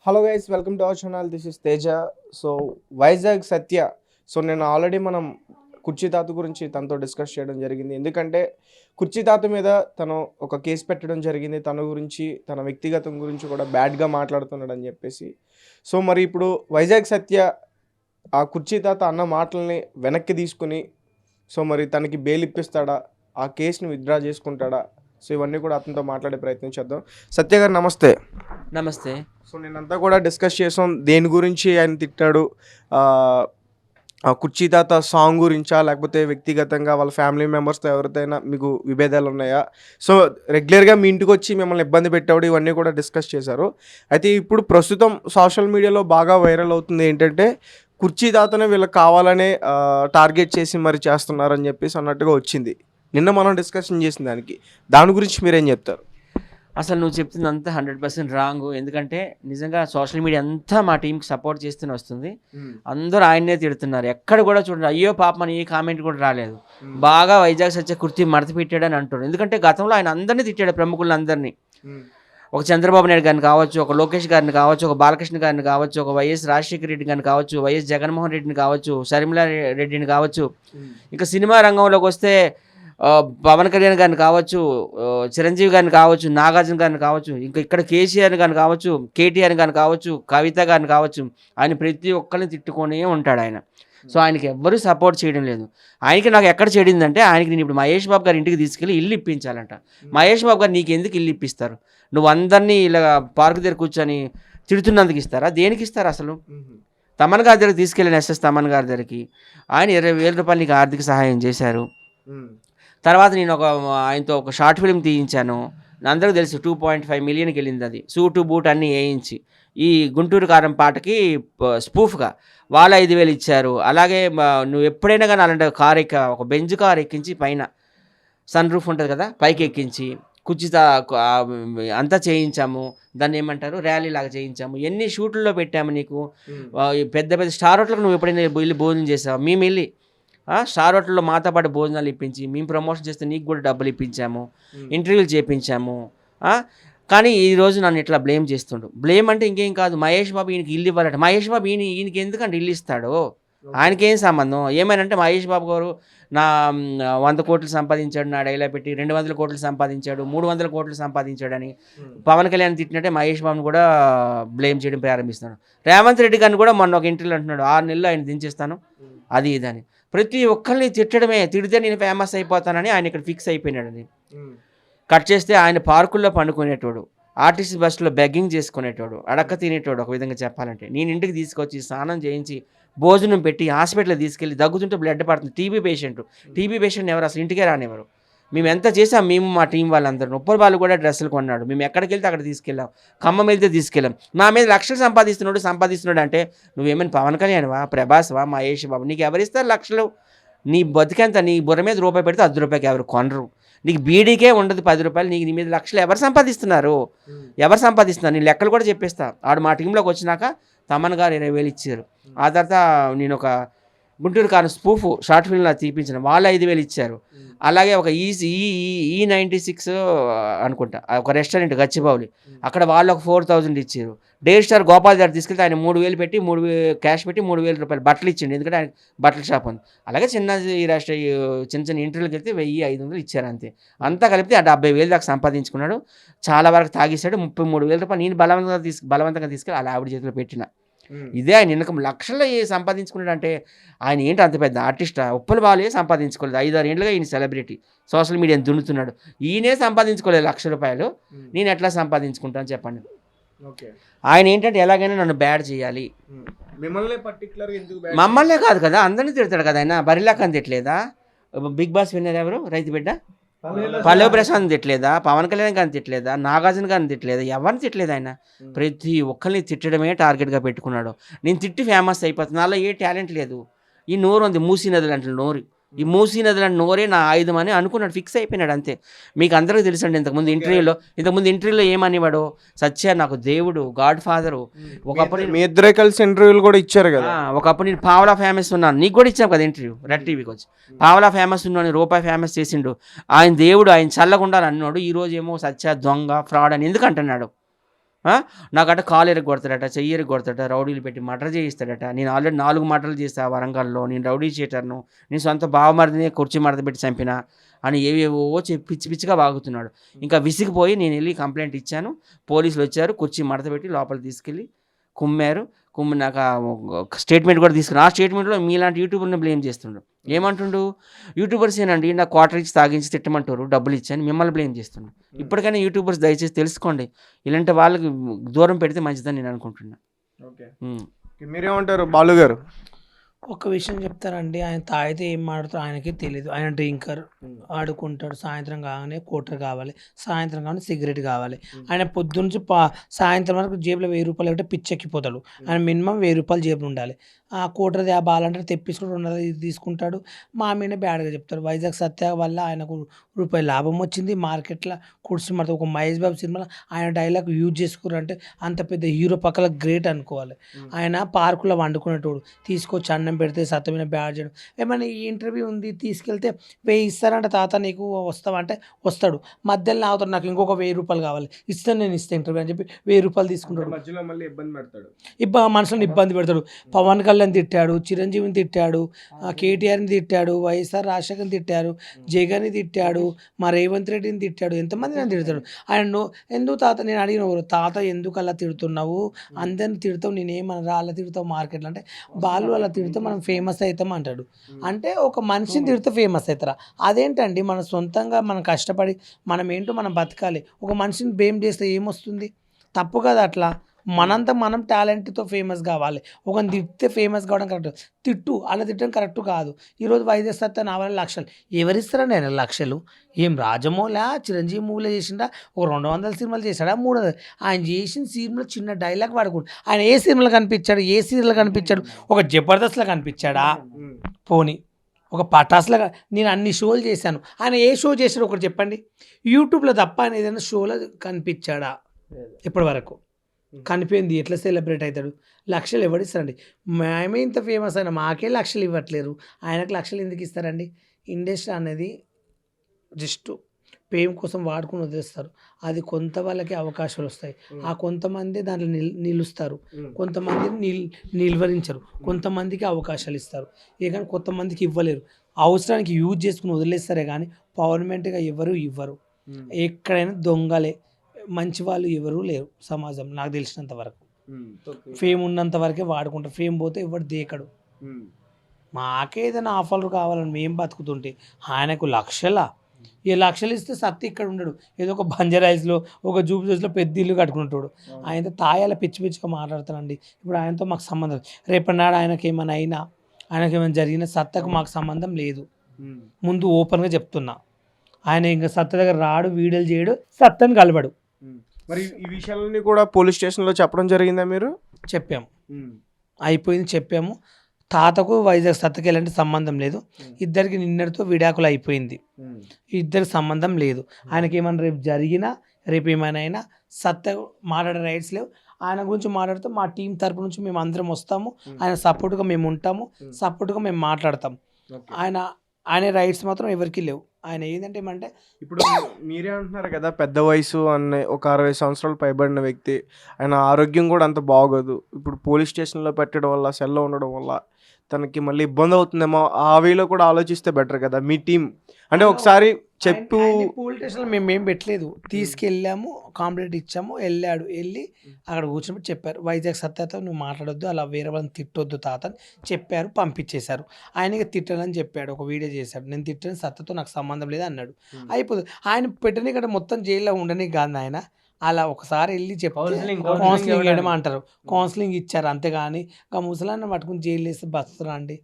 Hello guys, welcome to our channel. This is Teja. So Vizag Satya. So నేను already మనం కుర్చీ తాత గురించి తనతో డిస్కస్ చేయడం జరిగింది. ఎందుకంటే కుర్చీ తాత మీద తను ఒక కేసు పెట్టడం జరిగింది. తన గురించి, తన వ్యక్తిగతం గురించి కూడా బ్యాడ్గా మాట్లాడుతున్నాడు అని చెప్పేసి. సో మరి ఇప్పుడు వైజాగ్ సత్య ఆ కుర్చీ తాత అన్న మాటల్ని వెనక్కి తీసుకుని సో మరి తనకి బెయిల్ ఇప్పిస్తాడా, ఆ కేసుని విత్డ్రా చేసుకుంటాడా? సో ఇవన్నీ కూడా అతనితో మాట్లాడే ప్రయత్నం చేద్దాం. సత్య గారు నమస్తే. నమస్తే. సో నేనంతా కూడా డిస్కస్ చేసాం. దేని గురించి ఆయన తిట్టాడు, కుర్చీ తాత సాంగ్ గురించా, లేకపోతే వ్యక్తిగతంగా వాళ్ళ ఫ్యామిలీ మెంబర్స్తో ఎవరితోనైనా మీకు విభేదాలు ఉన్నాయా? సో రెగ్యులర్గా మీ ఇంటికి వచ్చి మిమ్మల్ని ఇబ్బంది పెట్టాడు, ఇవన్నీ కూడా డిస్కస్ చేశారు. అయితే ఇప్పుడు ప్రస్తుతం సోషల్ మీడియాలో బాగా వైరల్ అవుతుంది ఏంటంటే కుర్చీ తాతనే వీళ్ళకి కావాలనే టార్గెట్ చేసి మరి చేస్తున్నారని చెప్పేసి అన్నట్టుగా వచ్చింది. నిన్న మనం డిస్కషన్ చేసిన దాని గురించి మీరేం చెప్తారు? అసలు నువ్వు చెప్తుంది అంతా 100% రాంగ్. ఎందుకంటే నిజంగా సోషల్ మీడియా అంతా మా టీంకి సపోర్ట్ చేస్తూనే వస్తుంది. అందరూ ఆయన్నే తిడుతున్నారు. ఎక్కడ కూడా చూడండి అయ్యో పాపమని ఏ కామెంట్ కూడా రాలేదు. బాగా వైజాగ్ సత్య కుర్తీ మడత పెట్టాడని అంటాడు. ఎందుకంటే గతంలో ఆయన అందరినీ తిట్టాడు, ప్రముఖులందరినీ. ఒక చంద్రబాబు నాయుడు గారిని కావచ్చు, ఒక లోకేష్ గారిని కావచ్చు, ఒక బాలకృష్ణ గారిని కావచ్చు, ఒక వైఎస్ రాజశేఖర రెడ్డి గారిని కావచ్చు, వైఎస్ జగన్మోహన్ రెడ్డిని కావచ్చు, షర్మిలా రెడ్డిని కావచ్చు. ఇంకా సినిమా రంగంలోకి వస్తే పవన్ కళ్యాణ్ గారిని కావచ్చు, చిరంజీవి గారిని కావచ్చు, నాగార్జున గారిని కావచ్చు, ఇంకా ఇక్కడ కేసీఆర్ గారిని కావచ్చు, కేటీఆర్ గారిని కావచ్చు, కవిత గారిని కావచ్చు. ఆయన ప్రతి ఒక్కరిని తిట్టుకొనే ఉంటాడు ఆయన. సో ఆయనకి ఎవ్వరూ సపోర్ట్ చేయడం లేదు. ఆయనకి నాకు ఎక్కడ చెడిందంటే, ఆయనకి నేను ఇప్పుడు మహేష్ బాబు గారి ఇంటికి తీసుకెళ్ళి ఇల్లు ఇప్పించాలంట. మహేష్ బాబు గారు నీకు ఎందుకు ఇల్లు ఇప్పిస్తారు? నువ్వు అందరినీ ఇలా పార్క్ దగ్గర కూర్చొని తిడుతున్నందుకు ఇస్తారా? దేనికి ఇస్తారు అసలు? తమన్ గారి దగ్గరికి తీసుకెళ్ళిన ఎస్ఎస్ తమన్ గారి దగ్గరికి ఆయన 20,000 రూపాయలు నీకు ఆర్థిక సహాయం చేశారు. తర్వాత నేను ఆయనతో ఒక షార్ట్ ఫిల్మ్ తీయించాను. అందరికీ తెలుసు 2.5 మిలియన్కి వెళ్ళింది అది. సూటు బూట్ అన్నీ వేయించి ఈ గుంటూరు కారం పాటకి స్పూఫ్గా వాళ్ళు 5,000 ఇచ్చారు. అలాగే నువ్వు ఎప్పుడైనా కానీ అలాంటి కారు ఒక బెంజ్ కార్ ఎక్కించి పైన సన్ రూఫ్ ఉంటుంది కదా, పైకి ఎక్కించి కుర్చీత అంతా చేయించాము. దాన్ని ఏమంటారు, ర్యాలీ లాగా చేయించాము. ఎన్ని షూట్లలో పెట్టాము నీకు. పెద్ద పెద్ద స్టార్ హోటల్కి నువ్వు ఎప్పుడైనా వెళ్ళి భోజనం చేసావు? మేము వెళ్ళి స్టార్ హోటల్లో మాతో పాటు భోజనాలు ఇప్పించి మేము ప్రమోషన్ చేస్తే నీకు కూడా డబ్బులు ఇప్పించాము, ఇంటర్వ్యూలు చేయించాము. కానీ ఈరోజు నన్ను ఇట్లా బ్లేమ్ చేస్తుండు. బ్లేమ్ అంటే ఇంకేం కాదు, మహేష్ బాబు ఈయనకి ఇల్లు ఇవ్వాలంట. మహేష్ బాబు ఈయనకి ఎందుకంటే ఇల్లు ఇస్తాడు? ఆయనకేం సంబంధం? ఏమైనంటే మహేష్ బాబు గారు నా 100 కోట్లు సంపాదించాడు, నా డైలాగ్ పెట్టి 200 కోట్లు సంపాదించాడు, 300 కోట్లు సంపాదించాడని పవన్ కళ్యాణ్ తిట్టినట్టే మహేష్ బాబుని కూడా బ్లేమ్ చేయడం ప్రారంభిస్తున్నాడు. రేవంత్ రెడ్డి గారిని కూడా మొన్న ఒక ఇంటర్వ్యూలో అంటున్నాడు 6 నెలలు ఆయన దించేస్తాను అది ఇదని. ప్రతి ఒక్కరిని తిట్టడమే, తిడితే నేను ఫేమస్ అయిపోతానని ఆయన ఇక్కడ ఫిక్స్ అయిపోయినాడని. కట్ చేస్తే ఆయన పార్కుల్లో పండుకునేటోడు, ఆర్టీసీ బస్సులో బెగ్గింగ్ చేసుకునేటోడు, అడక్క తినేటోడు. ఒక విధంగా చెప్పాలంటే నేను ఇంటికి తీసుకొచ్చి స్నానం చేయించి భోజనం పెట్టి హాస్పిటల్కి తీసుకెళ్ళి దగ్గుతుంటే బ్లడ్ పడుతుంది. టీబీ పేషెంట్ ఎవరు అసలు ఇంటికే రానివ్వరు. మేము ఎంత చేసాం, మేము మా టీం వాళ్ళందరూ. ఉప్పర్ వాళ్ళు కూడా డ్రెస్సులు కొన్నాడు. మేము ఎక్కడికి వెళ్తే అక్కడ తీసుకెళ్ళాం. ఖమ్మం వెళ్తే తీసుకెళ్ళాం. నా మీద లక్షలు సంపాదిస్తున్నాడు అంటే నువ్వేమైనా పవన్ కళ్యాణ్వా, ప్రభాస్వా, మహేష్ బాబు? నీకు ఎవరిస్తారు లక్షలు? నీ బతికెంత? నీ బుర్ర మీద రూపాయి పెడితే 10 రూపాయకి ఎవరు కొనరు. నీకు బీడీకే ఉండదు 10 రూపాయలు. నీ మీద లక్షలు ఎవరు సంపాదిస్తున్నారు? నేను లెక్కలు కూడా చెప్పేస్తా. ఆడు మా టీంలోకి వచ్చినాక తమన్ గారు 20,000 ఇచ్చారు. ఆ తర్వాత నేను ఒక గుంటూరు కారు స్పూఫ్ షార్ట్ ఫిల్మ్లా తీపించిన, వాళ్ళు 5,000 ఇచ్చారు. అలాగే ఒక E96 అనుకుంటా ఒక రెస్టారెంట్ గచ్చిబౌలి, అక్కడ వాళ్ళు ఒక 4,000 ఇచ్చారు. డేర్ స్టార్ గోపాల్ గారు తీసుకెళ్తే ఆయన 3,000 పెట్టి 3,000 క్యాష్ పెట్టి 3,000 రూపాయలు బట్టలు ఇచ్చిండు. ఎందుకంటే ఆయన బట్టల షాప్ ఉంది. అలాగే చిన్న ఇంటర్వ్యూకి వెళ్తే 1,500 ఇచ్చారు అంతే. అంతా కలిపితే 70,000 దాకా సంపాదించుకున్నాడు. చాలా వరకు తాగిస్తాడు. 33,000 రూపాయలు నేను బలవంతంగా తీసుకెళ్ళి అలా ఆవిడ చేతిలో పెట్టిన. ఇదే ఆయన ఇన్కమ్. లక్షల్లో సంపాదించుకున్నాడు అంటే ఆయన ఏంటి అంత పెద్ద ఆర్టిస్టా? ఉప్పల బాలే సంపాదించుకోలేదు. 5-6 ఏళ్ళుగా ఈయన సెలబ్రిటీ, సోషల్ మీడియాని దున్నుతున్నాడు. ఈయనే సంపాదించుకోలేదు 1,00,000 రూపాయలు. నేను ఎట్లా సంపాదించుకుంటాను చెప్పండి? ఆయన ఏంటంటే ఎలాగైనా నన్ను బ్యాడ్ చేయాలి. మమ్మల్నే కాదు కదా, అందరినీ తిడతాడు కదా ఆయన. బరిలాకని తిట్టలేదా? బిగ్ బాస్ విన్నర్ ఎవరు? రైతు బిడ్డ పల్లవి ప్రశాంత్ తిట్టలేదా? పవన్ కళ్యాణ్ గారిని తిట్టలేదా? నాగార్జున గారిని తిట్టలేదా? ఎవరిని తిట్టలేదు ఆయన. ప్రతి ఒక్కరిని తిట్టడమే టార్గెట్గా పెట్టుకున్నాడు. నేను తిట్టి ఫేమస్ అయిపోతుంది. నాలో ఏ టాలెంట్ లేదు. ఈ నోరు ఉంది, మూసీ నదులు అంటే నోరు. ఈ మూసీ నదులు అంటే నోరే నా ఆయుధం అని అనుకున్నాడు, ఫిక్స్ అయిపోయినాడు అంతే. మీకు అందరికీ తెలుసండి, ఇంతకుముందు ఇంటర్వ్యూలో ఏమనేవాడు? సత్య నాకు దేవుడు, గాడ్ ఫాదరు. ఒకప్పుడు మీ ఇద్దరే కలిసి ఇంటర్వ్యూలు కూడా ఇచ్చారు కదా. ఒకప్పుడు నేను పావలా ఫేమస్ ఉన్నాను, నీకు కూడా ఇచ్చాం కదా ఇంటర్వ్యూ రెడ్ టీవీకి వచ్చి. పావలా ఫేమస్ ఉన్నాను, రూపాయి ఫేమస్ చేసిండు. ఆయన దేవుడు, ఆయన చల్లకుండా అన్నాడు. ఈరోజు ఏమో సత్య దొంగ, ఫ్రాడ్ అని ఎందుకు అంటున్నాడు? నాకట కాలు ఎరగొడతాడట, చెయ్యి ఎరగొడతాడట, రౌడీలు పెట్టి మర్డర్ చేయిస్తాడట. నేను ఆల్రెడీ 4 మర్డర్లు చేస్తా వరంగల్లో, నేను రౌడీ షీటర్ను, నేను సొంత బావమరిదిని కుర్చీ మడత పెట్టి చంపిన అని ఏవేవో చెప్పి పిచ్చి పిచ్చిగా వాగుతున్నాడు. ఇంకా విసిగిపోయి నేను వెళ్ళి కంప్లైంట్ ఇచ్చాను. పోలీసులు వచ్చారు, కుర్చీ మడత పెట్టి లోపల తీసుకెళ్ళి కుమ్మారు. నాకు స్టేట్మెంట్ కూడా తీసుకున్నాను. ఆ స్టేట్మెంట్లో మీలాంటి యూట్యూబర్ని బ్లేమ్ చేస్తుండు. ఏమంటుండు, యూట్యూబర్స్ ఏనండి నాకు క్వార్టర్ ఇచ్చి తాగించి తిట్టమంటారు, డబ్బులు ఇచ్చాను, మిమ్మల్ని బ్లేమ్ చేస్తుండు. ఇప్పటికైనా యూట్యూబర్స్ దయచేసి తెలుసుకోండి, ఇలాంటి వాళ్ళకి దూరం పెడితే మంచిదని నేను అనుకుంటున్నా. ఓకే, మీరేమంటారు బాలు గారు? ఒక విషయం చెప్తారండి, ఆయన తాగితే ఏం మాడుతారో ఆయనకే తెలియదు. ఆయన డ్రింకర్, ఆడుకుంటాడు. సాయంత్రం కాగానే కోటర్ కావాలి, సాయంత్రం కాగానే సిగరెట్ కావాలి. ఆయన పొద్దున్నుంచి సాయంత్రం వరకు జేబులో 1000 రూపాయలు అంటే పిచ్చెక్కిపోతాడు. ఆయన మినిమం 1000 రూపాయలు జేబులో ఉండాలి. ఆ కోటర్ బాలంటే తెప్పించుకుని 200 ఇది తీసుకుంటాడు. మా మీద బ్యాడ్గా చెప్తాడు. వైజాగ్ సత్య వల్ల ఆయనకు రూపాయి లాభం వచ్చింది మార్కెట్లో. కుర్చీ మాట ఒక మహేష్ బాబు సినిమాలో ఆయన డైలాగ్ యూజ్ చేసుకున్నారంటే అంత పెద్ద హీరో పక్కల గ్రేట్ అనుకోవాలి. ఆయన పార్కులో వండుకునేటోడు, తీసుకొచ్చి అన్నం పెడితే సత్యమైన బ్యాడ్ చేయడం. ఏమైనా ఈ ఇంటర్వ్యూ ఉంది తీసుకెళ్తే 1000 ఇస్తారంటే తాత నీకు వస్తావంటే వస్తాడు. మధ్యలో అవుతాడు, నాకు ఇంకొక 1000 రూపాయలు కావాలి, ఇస్తాను నేను ఇస్తాను ఇంటర్వ్యూ అని చెప్పి 1000 రూపాయలు తీసుకుంటాడు. మధ్యలో మళ్ళీ ఇబ్బంది పెడతాడు, మనుషులను ఇబ్బంది పెడతాడు. పవన్ కళ్యాణ్ తిట్టాడు, చిరంజీవిని తిట్టాడు, కేటీఆర్ని తిట్టాడు, వైఎస్ఆర్ రాజశేఖర్ని తిట్టారు, జగన్ని తిట్టాడు, మా రేవంత్ రెడ్డిని తిట్టాడు, ఎంతమంది నన్ను తిడతాడు. ఆయన ఎందుకు తాత, నేను అడిగిన తాత ఎందుకు అలా తిడుతున్నావు, అందరిని తిడతావు, నేనేమన్నా అలా తిడతావు మార్కెట్లో అంటే, బాలు అలా తిడితే మనం ఫేమస్ అవుతాం అంటాడు. అంటే ఒక మనిషిని తిడితే ఫేమస్ అవుతారా? అదేంటండి, మన సొంతంగా మనం కష్టపడి మనం ఏంటో మనం బతకాలి. ఒక మనిషిని బ్లేమ్ చేస్తే ఏమొస్తుంది? తప్పు కదా అట్లా. మనంతా మనం టాలెంట్తో ఫేమస్ కావాలి. ఒకరిని తిడితే ఫేమస్ కావడం కరెక్ట్, తిట్టు అలా తిట్టడం కరెక్ట్ కాదు. ఈరోజు వైద్య సత్తా నా వల్ల లక్షలు ఎవరిస్తారండి? ఆయన లక్షలు ఏం రాజమౌళి చిరంజీవి మూవీలో చేసిండా? ఒక 200 సినిమాలు చేశాడా, 300? ఆయన చేసిన సినిమాలో చిన్న డైలాగ్ వాడుకుంటు ఆయన ఏ సినిమాలో కనిపించాడు, ఏ సీరియల్లో కనిపించాడు? ఒక జబర్దస్త్లో కనిపించాడా? పోనీ ఒక పటాస్లో నేను అన్ని షోలు చేశాను, ఆయన ఏ షో చేశాడు ఒకటి చెప్పండి? యూట్యూబ్లో తప్ప ఆయన ఏదైనా షోలో కనిపించాడా ఇప్పటి వరకు? కనిపోయింది, ఎట్లా సెలబ్రేట్ అవుతాడు? లక్షలు ఎవడిస్తారండి? మేమే ఇంత ఫేమస్ అయినా మాకే లక్షలు ఇవ్వట్లేరు, ఆయనకు లక్షలు ఎందుకు ఇస్తారండి? ఇండస్ట్రీ అనేది జస్ట్ ఫేమ్ కోసం వాడుకుని వదిలేస్తారు. అది కొంత వాళ్ళకి అవకాశాలు వస్తాయి, ఆ కొంతమంది దాంట్లో నిలుస్తారు, కొంతమందిని నిలువరించరు, కొంతమందికి అవకాశాలు ఇస్తారు. ఏ కానీ కొంతమందికి ఇవ్వలేరు. అవసరానికి యూజ్ చేసుకుని వదిలేస్తారే కానీ పర్మనెంట్గా ఎవరు ఇవ్వరు. ఎక్కడైనా దొంగలే, మంచి వాళ్ళు ఎవరూ లేరు సమాజం నాకు తెలిసినంత వరకు. ఫేమ్ ఉన్నంత వరకే వాడుకుంటారు, ఫేమ్ పోతే ఎవరు దేకడు. మాకే ఏదైనా ఆఫర్లు కావాలని మేము బతుకుతుంటే ఆయనకు ఏ లక్షలు ఇస్తే సత్తి ఇక్కడ ఉండడు, ఏదో ఒక బంజారాయిల్స్లో ఒక జూబ్లీస్లో పెద్ద ఇల్లు కట్టుకుంటాడు. ఆయనతో తాయాల పిచ్చి పిచ్చిగా మాట్లాడతానండి. ఇప్పుడు ఆయనతో మాకు సంబంధం, రేపటి నాడు ఆయనకి ఏమైనా అయినా, ఆయనకి ఏమైనా జరిగిన సత్తకు మాకు సంబంధం లేదు. ముందు ఓపెన్గా చెప్తున్నా, ఆయన ఇంకా సత్త దగ్గర రాడు, వీడియోలు చేయడు, సత్తని కలవడు. మరి ఈ విషయాలన్నీ కూడా పోలీస్ స్టేషన్లో చెప్పడం జరిగిందా? మీరు చెప్పాము, అయిపోయింది, చెప్పాము. తాతకు వైజాగ్ సత్తకి ఎలాంటి సంబంధం లేదు, ఇద్దరికి నిన్నటితో విడాకులు అయిపోయింది, ఇద్దరికి సంబంధం లేదు. ఆయనకి ఏమైనా రేపు జరిగినా, రేపు ఏమైనా అయినా సత్త మాట్లాడే రైట్స్ లేవు. ఆయన గురించి మాట్లాడితే మా టీం తరపు నుంచి మేము అందరం వస్తాము, ఆయన సపోర్ట్గా మేము ఉంటాము, సపోర్ట్గా మేము మాట్లాడతాం. ఆయన రైట్స్ మాత్రం ఎవరికి లేవు. ఆయన ఏంటంటే ఏమంటే, ఇప్పుడు మీరే అంటున్నారు కదా పెద్ద వయసు అనే ఒక 60 సంవత్సరాలు పైబడిన వ్యక్తి, ఆయన ఆరోగ్యం కూడా అంత బాగోదు. ఇప్పుడు పోలీస్ స్టేషన్లో పెట్టడం వల్ల, సెల్లో ఉండడం వల్ల తనకి మళ్ళీ ఇబ్బంది అవుతుందేమో, ఆ వేలో కూడా ఆలోచిస్తే బెటర్ కదా మీ టీం. అంటే ఒకసారి చెప్పు, పోలీస్ స్టేషన్లో మేము ఏం పెట్టలేదు, తీసుకెళ్ళాము, కాంప్లైంట్ ఇచ్చాము, వెళ్ళి అక్కడ కూర్చొని చెప్పారు, వైజాగ్ సత్యతో నువ్వు మాట్లాడొద్దు, అలా వేరే వాళ్ళని తిట్టొద్దు తాత అని చెప్పారు, పంపించేశారు. ఆయనకి తిట్టనని చెప్పాడు, ఒక వీడియో చేశాడు, నేను తిట్టని సత్యతో నాకు సంబంధం లేదు అన్నాడు. అయిపోతుంది. ఆయన పెట్టని ఇక్కడ మొత్తం జైల్లో ఉండని కాదు ఆయన, అలా ఒకసారి వెళ్ళి కౌన్సిలింగ్ చేయడం అంటారు, కౌన్సిలింగ్ ఇచ్చారు అంతేగాని ఇంకా ముసలాన్ని పట్టుకుని జైలు వేస్తే బతుకుతున్నా అండి.